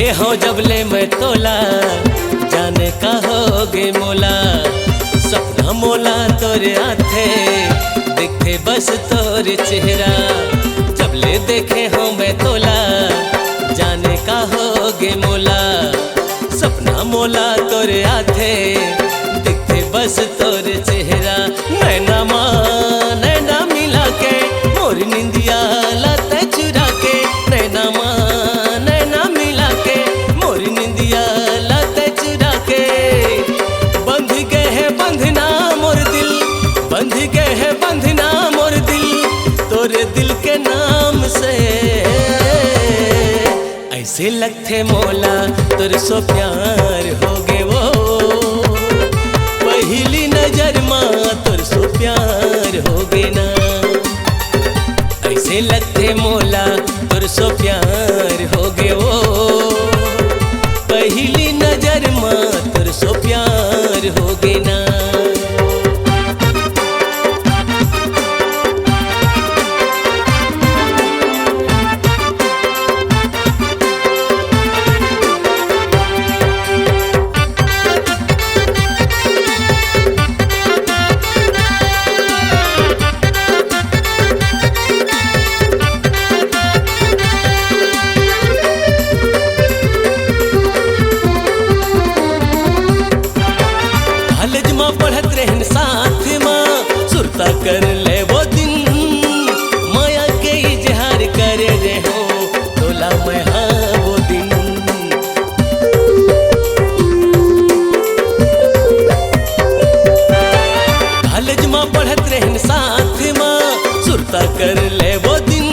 देखे हो जब ले मैं तोला, जाने का होगे मोला। सपना मोला तोरे आथे, दिखे बस तोरे चेहरा। जब ले देखे हो मैं तोला, जाने का होगे मोला। सपना मोला तोरे आथे, दिखे बस तोरे चेहरा। नैना माँ नैना मिला के, मोर निंदिया लाते चुरा के। नैना माँ नैना मिला के, मोर निंदिया लाते चुरा के। बंध गए है बंधना मोर दिल, बंध गए है बंधना मोर दिल, तोरे दिल के नाम से। ऐसे लगते मोला तोरे सो प्यार होगे वो, पहली नजर माँ तोरे सो प्यार होगे ना। ऐसे लगते मोला तोरे सो प्यार होगे वो, पहली नजर माँ तोरे सो प्यार होगे ना। पढ़त रहन साथ माँ, सुरता कर ले वो दिन। माया के इजहार करे रे हो, तोला मैं हाँ वो दिन। कॉलेज माँ पढ़त रहन साथ माँ, सुरता कर ले वो दिन।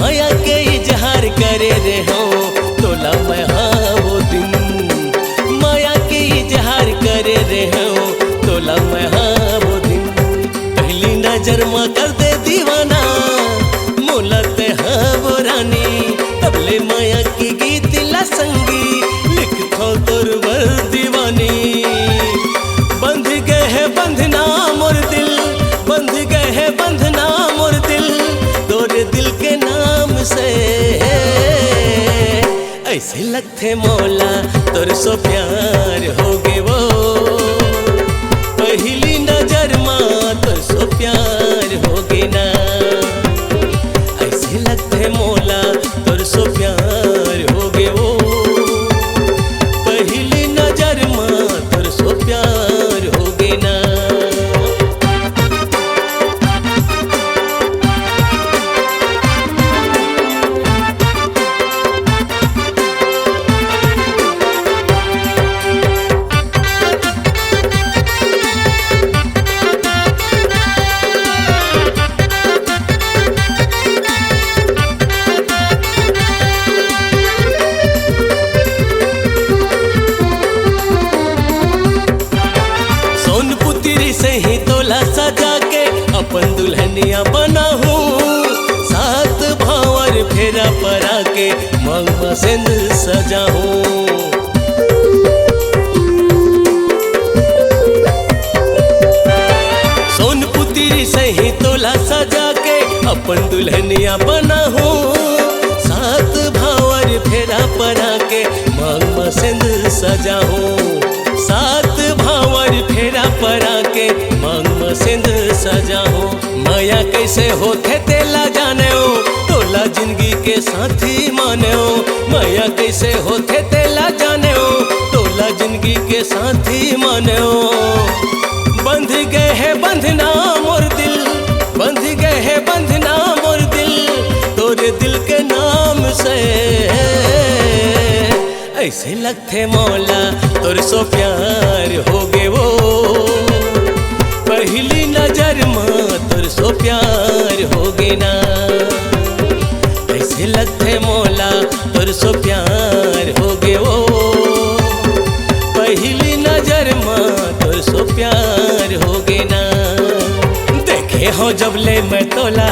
माया के इजहार करे रे हो, तोला मैं हाँ वो दिन। माया के इजहार करे रे हो, तोला मैं हाँ वो दिन। पहली नजर माँ कर दे दीवाना, मोला ते हाँ वो रानी। तबले माया की गीत ला संगी, लिखो तोर वर दीवानी। बंध गए है बंधना मोर दिल, बंध गए है बंधना मोर दिल, तोरे दिल के नाम से। ऐसे लगते मोला तोरे सो प्यार होगे वो, पहली नजर माँ तोरे सो प्यार होगे ना। ऐसे लगते मोला तोरे सो प्यार होगे वो, पहली नजर माँ तोरे सो प्यार होगे ना। से ही तोला सजा के अपन दुल्हनिया बना हूँ। सात भावर फेरा परा के मांग में सिंदूर सजा हूँ। सोनपुत्री से ही तोला सजा के अपन दुल्हनिया बना हूँ। सात भावर फेरा परा के मांग में सिंदूर सजा हूँ। सात भावर फेरा परा के मांग में सिंदूर सजा हो। माया कैसे होते तेला जाने हो, तोला जिंदगी के साथी माने हो। माया कैसे होते तेला जाने हो, तोला जिंदगी के साथी माने हो। बंध गए है बंधना मोर दिल, बंध गए है बंधना मोर दिल, तोरे दिल के नाम से। ऐसे लगते मौला तोरे सो प्यार होगे वो, पहली नजर माँ तोरे सो प्यार होगे ना। ऐसे लगते मौला तोरे सो प्यार होगे वो, पहली नजर माँ तोरे सो प्यार होगे ना। देखे हो जब ले मैं तोला,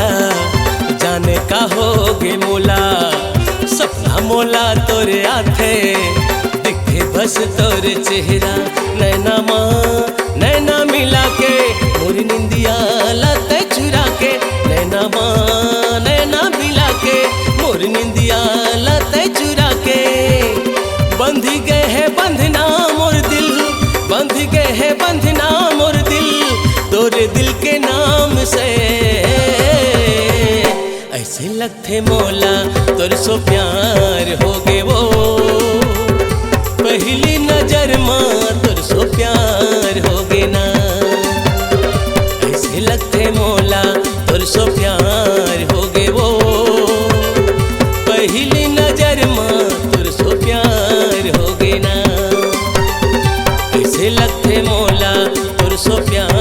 जाने का होगे मोला। सपना मोला तोरे आथे, दिखे बस तोरे चेहरा। नैना माँ नैना मिला के, मोर निंदिया लाते चुरा के। नैना माँ नैना मिला के, मोर निंदिया लाते चुरा के। लगते मोला तोर सो प्यार हो गे वो। पहली नजर माँ तोर सो प्यार हो गे ना। ऐसे लगते मोला तोर सो प्यार हो गे वो। पहली नजर माँ तोर सो प्यार हो गे ना। ऐसे लगते मोला तोर सो प्यार